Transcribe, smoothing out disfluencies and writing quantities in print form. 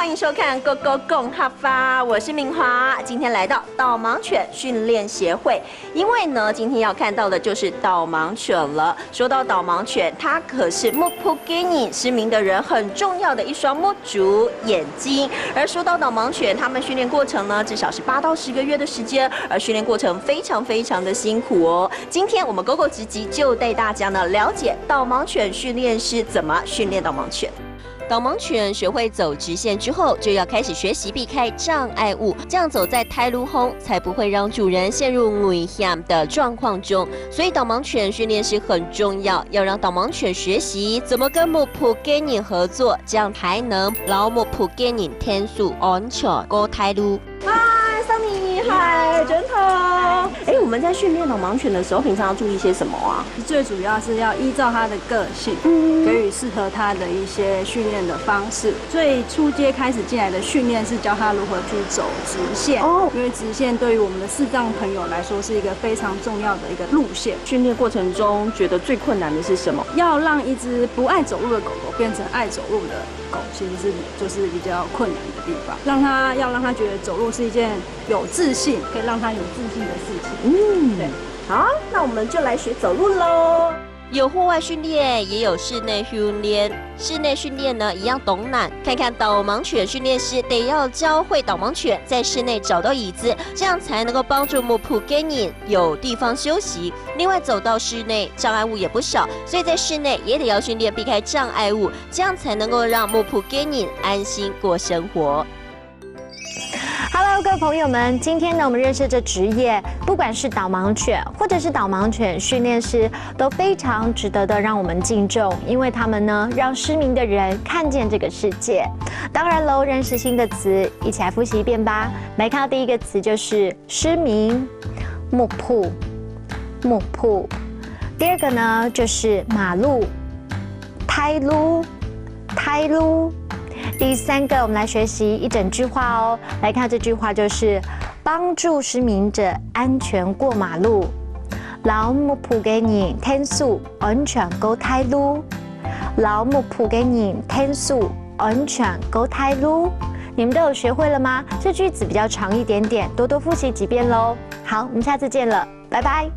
欢迎收看《Go Go 共哈发》，我是明华。今天来到导盲犬训练协会，因为呢，今天要看到的就是导盲犬了。说到导盲犬，它可是目扑给你失明的人很重要的一双目珠眼睛。而说到导盲犬，它们训练过程呢，至少是8到10个月的时间，而训练过程非常的辛苦哦。今天我们 Go Go 直击就带大家呢了解导盲犬训练师怎么训练导盲犬。导盲犬学会走直线之后，就要开始学习避开障碍物，这样走在胎路后，才不会让主人陷入危险的状况中。所以导盲犬训练师很重要，要让导盲犬学习怎么跟目扑给你合作，这样才能让目扑给你天数安全过胎路。嗨，桑尼，嗨，枕头。我们在训练导盲犬的时候，平常要注意些什么啊？最主要是要依照它的个性，给予适合它的一些训练的方式。最初阶开始进来的训练是教它如何去走直线，因为直线对于我们的视障朋友来说是一个非常重要的一个路线。训练过程中觉得最困难的是什么？要让一只不爱走路的狗狗变成爱走路的狗，其实就是比较困难的地方。要让它觉得走路是一件有自信，可以让它有自信的事情。对。好，那我们就来学走路喽。有户外训练，也有室内训练。室内训练呢，一样懂难。看看导盲犬训练师得要教会导盲犬在室内找到椅子，这样才能够帮助目扑给你有地方休息。另外，走到室内障碍物也不少，所以在室内也得要训练避开障碍物，这样才能够让目扑给你安心过生活。Hello， 各位朋友们，今天呢，我们认识这职业，不管是导盲犬或者是导盲犬训练师，都非常值得的让我们敬重，因为他们呢，让失明的人看见这个世界。当然喽，认识新的词，一起来复习一遍吧。来看到第一个词就是失明，目扑，目扑。第二个呢就是马路，胎路，胎路。第三个，我们来学习一整句话哦。来看这句话，就是帮助失明者安全过马路。老目扑给你天数安全过胎路。老目扑给你天数安全过胎路。你们都有学会了吗？这句子比较长一点点，多多复习几遍喽。好，我们下次见了，拜拜。